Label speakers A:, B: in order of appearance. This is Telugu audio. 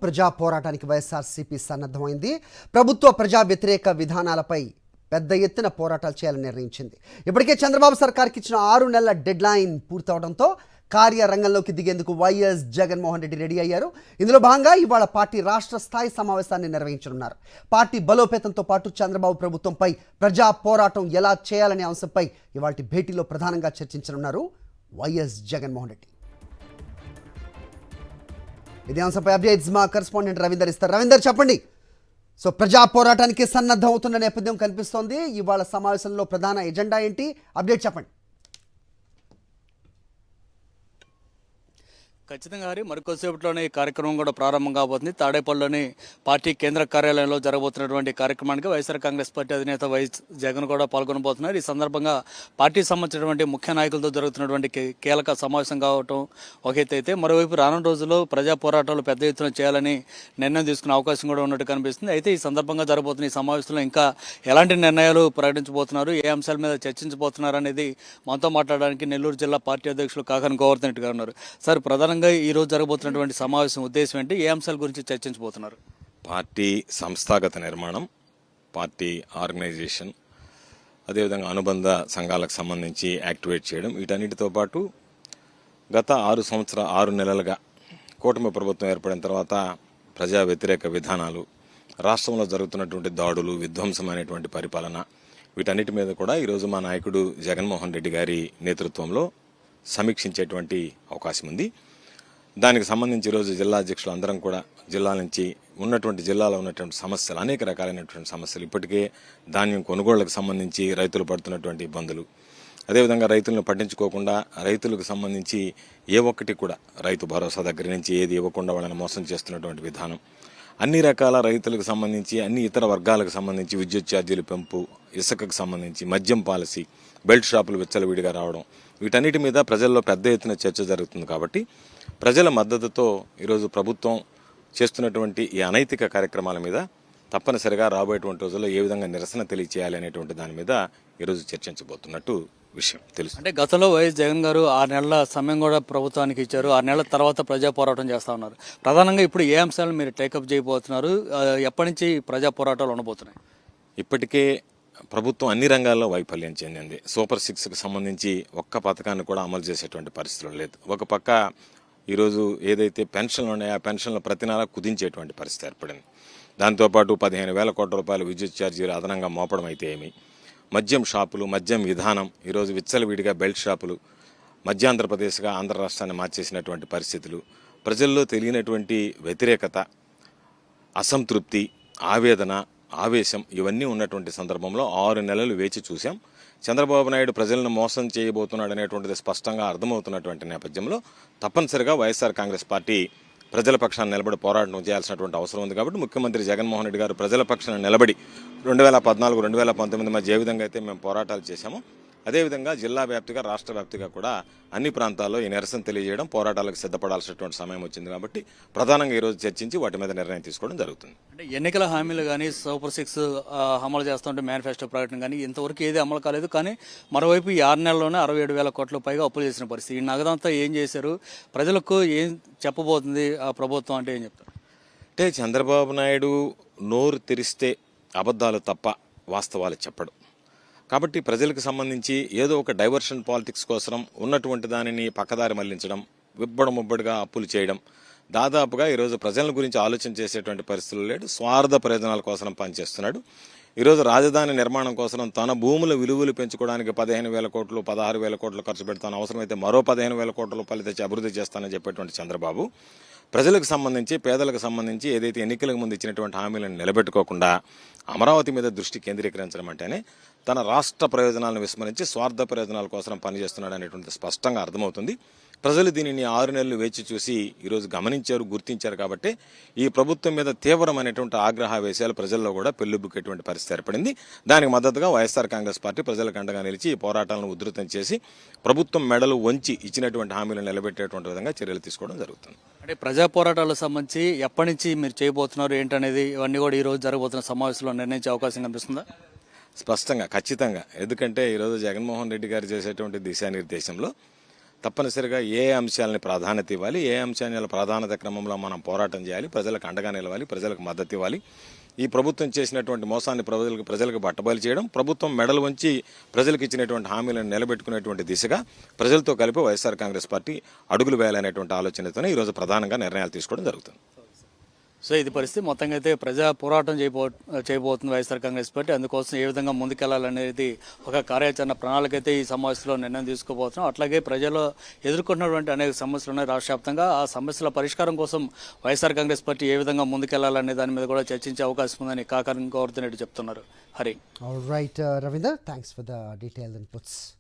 A: ప్రజా పోరాటానికి వైఎస్ఆర్సీపీ సన్నద్ధమైంది. ప్రభుత్వ ప్రజా వ్యతిరేక విధానాలపై పెద్ద ఎత్తున పోరాటాలు చేయాలని నిర్ణయించింది. ఇప్పటికే చంద్రబాబు సర్కార్కి ఇచ్చిన 6 నెలల డెడ్ లైన్ పూర్తవడంతో కార్యరంగంలోకి దిగేందుకు వైఎస్ జగన్మోహన్ రెడ్డి రెడీ అయ్యారు. ఇందులో భాగంగా ఇవాళ పార్టీ రాష్ట్ర స్థాయి సమావేశాన్ని నిర్వహించనున్నారు. పార్టీ బలోపేతంతో పాటు చంద్రబాబు ప్రభుత్వంపై ప్రజా పోరాటం ఎలా చేయాలనే అంశంపై ఇవాళ భేటీలో ప్రధానంగా చర్చించనున్నారు వైఎస్ జగన్మోహన్ రెడ్డి. ఇదే అంశంపై అప్డేట్స్ మా కరెస్పాండెంట్ రవీందర్ ఇస్తారు. రవీందర్, చెప్పండి. సో ప్రజా పోరాటానికి సన్నద్ధం అవుతున్న నేపథ్యం కనిపిస్తోంది. ఇవాళ సమావేశంలో ప్రధాన ఎజెండా ఏంటి? అప్డేట్ చెప్పండి.
B: ఖచ్చితంగా మరికొద్దిసేపట్లోనే ఈ కార్యక్రమం కూడా ప్రారంభం కాబోతుంది. తాడేపల్లిలోని పార్టీ కేంద్ర కార్యాలయంలో జరగబోతున్నటువంటి కార్యక్రమానికి వైఎస్ఆర్ కాంగ్రెస్ పార్టీ అధినేత వైఎస్ జగన్ కూడా పాల్గొనబోతున్నారు. ఈ సందర్భంగా పార్టీకి సంబంధించినటువంటి ముఖ్య నాయకులతో జరుగుతున్నటువంటి కీలక సమావేశం కావటం ఒక ఎత్తు అయితే, మరోవైపు రానున్న రోజుల్లో ప్రజా పోరాటాలు పెద్ద ఎత్తున చేయాలని నిర్ణయం తీసుకునే అవకాశం కూడా ఉన్నట్టు కనిపిస్తుంది. అయితే ఈ సందర్భంగా జరగబోతున్న ఈ సమావేశంలో ఇంకా ఎలాంటి నిర్ణయాలు ప్రకటించబోతున్నారు, ఏ అంశాల మీద చర్చించబోతున్నారు అనేది మనతో మాట్లాడడానికి నెల్లూరు జిల్లా పార్టీ అధ్యక్షులు కాకాని గోవర్ధన్ రెడ్డి గారు ఉన్నారు. సార్, ప్రధానంగా ఈ రోజు జరగబోతున్నటువంటి సమావేశం ఉద్దేశం ఏంటి? ఏ అంశాల గురించి చర్చించబోతున్నారు?
C: పార్టీ సంస్థాగత నిర్మాణం, పార్టీ ఆర్గనైజేషన్, అదేవిధంగా అనుబంధ సంఘాలకు సంబంధించి యాక్టివేట్ చేయడం, వీటన్నిటితో పాటు గత 6 నెలలుగా కూటమి ప్రభుత్వం ఏర్పడిన తర్వాత ప్రజా వ్యతిరేక విధానాలు, రాష్ట్రంలో జరుగుతున్నటువంటి దాడులు, విధ్వంసమైనటువంటి పరిపాలన, వీటన్నిటి మీద కూడా ఈరోజు మా నాయకుడు జగన్మోహన్ రెడ్డి గారి నేతృత్వంలో సమీక్షించేటువంటి అవకాశం ఉంది. దానికి సంబంధించి ఈరోజు జిల్లా అధ్యక్షులు అందరం కూడా జిల్లా నుంచి జిల్లాలో ఉన్నటువంటి సమస్యలు, అనేక రకాలైనటువంటి సమస్యలు, ఇప్పటికే ధాన్యం కొనుగోళ్లకు సంబంధించి రైతులు పడుతున్నటువంటి ఇబ్బందులు, అదేవిధంగా రైతులను పట్టించుకోకుండా రైతులకు సంబంధించి ఏ ఒక్కటి కూడా రైతు భరోసా దగ్గర నుంచి ఏది ఇవ్వకుండా వాళ్ళని మోసం చేస్తున్నటువంటి విధానం, అన్ని రకాల రైతులకు సంబంధించి అన్ని ఇతర వర్గాలకు సంబంధించి విద్యుత్ ఛార్జీలు పెంపు, ఇసుకకు సంబంధించి మద్యం పాలసీ, బెల్ట్ షాపులు విచ్చలవిడిగా రావడం, వీటన్నిటి మీద ప్రజల్లో పెద్ద ఎత్తున చర్చ జరుగుతుంది. కాబట్టి ప్రజల మద్దతుతో ఈరోజు ప్రభుత్వం చేస్తున్నటువంటి ఈ అనైతిక కార్యక్రమాల మీద తప్పనిసరిగా రాబోయేటువంటి రోజుల్లో ఏ విధంగా నిరసన తెలియచేయాలి అనేటువంటి దాని మీద ఈరోజు చర్చించబోతున్నట్టు విషయం తెలుసు.
B: అంటే గతంలో వైఎస్ జగన్ గారు 6 నెలల సమయం కూడా ప్రభుత్వానికి ఇచ్చారు. 6 నెలల తర్వాత ప్రజా పోరాటం చేస్తా ఉన్నారు. ప్రధానంగా ఇప్పుడు ఏ అంశాలను మీరు టేకప్ చేయబోతున్నారు? ఎప్పటి నుంచి ప్రజా పోరాటాలు ఉండబోతున్నాయి?
C: ఇప్పటికే ప్రభుత్వం అన్ని రంగాల్లో వైఫల్యం చెందింది. సూపర్ 6కు సంబంధించి ఒక్క పథకాన్ని కూడా అమలు చేసేటువంటి పరిస్థితులు లేదు. ఒక పక్క ఈరోజు ఏదైతే పెన్షన్లు ఉన్నాయో ఆ పెన్షన్లు ప్రతి నెల కుదించేటువంటి పరిస్థితి ఏర్పడింది. దాంతోపాటు 15,000 కోట్ల రూపాయల విద్యుత్ ఛార్జీలు అదనంగా మోపడం అయితే ఏమి, మద్యం షాపులు, మద్యం విధానం, ఈరోజు విచ్చలవిడిగా బెల్ట్ షాపులు, మధ్యాంధ్రప్రదేశ్గా ఆంధ్ర రాష్ట్రాన్ని మార్చేసినటువంటి పరిస్థితులు, ప్రజల్లో తెలియనటువంటి వ్యతిరేకత, అసంతృప్తి, ఆవేదన, ఆవేశం, ఇవన్నీ ఉన్నటువంటి సందర్భంలో 6 నెలలు వేచి చూశాం. చంద్రబాబు నాయుడు ప్రజలను మోసం చేయబోతున్నాడు అనేటువంటిది స్పష్టంగా అర్థమవుతున్నటువంటి నేపథ్యంలో తప్పనిసరిగా వైఎస్ఆర్ కాంగ్రెస్ పార్టీ ప్రజల పక్షాన్ని నిలబడి పోరాటం చేయాల్సినటువంటి అవసరం ఉంది. కాబట్టి ముఖ్యమంత్రి జగన్మోహన్ రెడ్డి గారు ప్రజల పక్షాన్ని నిలబడి 2014, 2019 మధ్య ఏ విధంగా అయితే మేము పోరాటాలు చేశామో అదేవిధంగా జిల్లా వ్యాప్తిగా, రాష్ట్ర వ్యాప్తిగా కూడా అన్ని ప్రాంతాల్లో ఈ నిరసన తెలియజేయడం, పోరాటాలకు సిద్ధపడాల్సినటువంటి సమయం వచ్చింది. కాబట్టి ప్రధానంగా ఈరోజు చర్చించి వాటి మీద నిర్ణయం తీసుకోవడం జరుగుతుంది.
B: అంటే ఎన్నికల హామీలు కానీ, సూపర్ 6 అమలు చేస్తుంటే మేనిఫెస్టో ప్రకటన కానీ ఇంతవరకు ఏది అమలు కాలేదు. కానీ మరోవైపు ఈ 6 నెలల్లోనే 67,000 కోట్ల పైగా అప్పులు చేసిన పరిస్థితి. ఈ నగదంతా ఏం చేశారు? ప్రజలకు ఏం చెప్పబోతుంది ఆ ప్రభుత్వం అంటే ఏం చెప్తారు?
C: అంటే చంద్రబాబు నాయుడు నోరు తెరిస్తే అబద్ధాలు తప్ప వాస్తవాలు చెప్పడు. కాబట్టి ప్రజలకు సంబంధించి ఏదో ఒక డైవర్షన్ పాలిటిక్స్ కోసం ఉన్నటువంటి దానిని పక్కదారి మళ్లించడం, ముబ్బడిగా అప్పులు చేయడం, దాదాపుగా ఈరోజు ప్రజల గురించి ఆలోచన చేసేటువంటి పరిస్థితులు లేడు. స్వార్థ ప్రయోజనాల కోసం పనిచేస్తున్నాడు. ఈరోజు రాజధాని నిర్మాణం కోసం తన భూముల విలువలు పెంచుకోవడానికి 15,000 కోట్లు, 16,000 కోట్లు ఖర్చు పెడతాను, అవసరమైతే మరో 15,000 కోట్ల రూపాయలు తెచ్చి అభివృద్ధి చేస్తానని చెప్పేటువంటి చంద్రబాబు ప్రజలకు సంబంధించి, పేదలకు సంబంధించి ఏదైతే ఎన్నికలకు ముందు ఇచ్చినటువంటి హామీలను నిలబెట్టుకోకుండా అమరావతి మీద దృష్టి కేంద్రీకరించడం అంటేనే తన రాష్ట్ర ప్రయోజనాలను విస్మరించి స్వార్థ ప్రయోజనాల కోసం పనిచేస్తున్నాడు అనేటువంటిది స్పష్టంగా అర్థమవుతుంది. ప్రజలు దీనిని 6 నెలలు వేచి చూసి ఈరోజు గమనించారు, గుర్తించారు. కాబట్టి ఈ ప్రభుత్వం మీద తీవ్రమైనటువంటి ఆగ్రహావేశాలు ప్రజల్లో కూడా పెళ్లిబుక్కేటువంటి పరిస్థితి ఏర్పడింది. దానికి మద్దతుగా వైఎస్ఆర్ కాంగ్రెస్ పార్టీ ప్రజలకు అండగా నిలిచి ఈ పోరాటాలను ఉధృతం చేసి ప్రభుత్వం మెడలు వంచి ఇచ్చినటువంటి హామీలను నిలబెట్టేటువంటి విధంగా చర్యలు తీసుకోవడం జరుగుతుంది.
B: అంటే ప్రజా పోరాటాలకు సంబంధించి ఎప్పటి నుంచి మీరు చేయబోతున్నారు ఏంటనేది ఇవన్నీ కూడా ఈ రోజు జరగబోతున్న సమావేశంలో నిర్ణయించే అవకాశం కనిపిస్తుందా?
C: స్పష్టంగా, ఖచ్చితంగా. ఎందుకంటే ఈరోజు జగన్మోహన్ రెడ్డి గారు చేసేటువంటి దిశానిర్దేశంలో తప్పనిసరిగా ఏ అంశాలని ప్రాధాన్యత ఇవ్వాలి, ఏ అంశాల ప్రాధాన్యత క్రమంలో మనం పోరాటం చేయాలి, ప్రజలకు అండగా నిలవాలి, ప్రజలకు మద్దతు ఇవ్వాలి. ఈ ప్రభుత్వం చేసినటువంటి మోసాన్ని ప్రజలకు బట్టబయలు చేయడం, ప్రభుత్వం మెడలు వంచి ప్రజలకు ఇచ్చినటువంటి హామీలను నిలబెట్టుకునేటువంటి దిశగా ప్రజలతో కలిపి వైఎస్ఆర్ కాంగ్రెస్ పార్టీ అడుగులు వేయాలనేటువంటి ఆలోచనతోనే ఈరోజు ప్రధానంగా నిర్ణయాలు తీసుకోవడం జరుగుతుంది.
B: సో ఇది పరిస్థితి మొత్తంగా అయితే ప్రజా పోరాటం చేయబోతుంది వైఎస్ఆర్ కాంగ్రెస్ పార్టీ. అందుకోసం ఏ విధంగా ముందుకెళ్లాలనేది ఒక కార్యాచరణ ప్రణాళిక అయితే ఈ సమావేశంలో నిర్ణయం తీసుకోబోతున్నాం. అట్లాగే ప్రజలు ఎదుర్కొన్నటువంటి అనేక సమస్యలు ఉన్నాయి రాష్ట్ర వ్యాప్తంగా. ఆ సమస్యల పరిష్కారం కోసం వైఎస్ఆర్ కాంగ్రెస్ పార్టీ ఏ విధంగా ముందుకెళ్లాలనే దాని మీద కూడా చర్చించే అవకాశం ఉందని కాకాని గోవర్ధన్ రెడ్డి చెప్తున్నారు. Hari.
A: All right, Ravinder, thanks for the detailed inputs.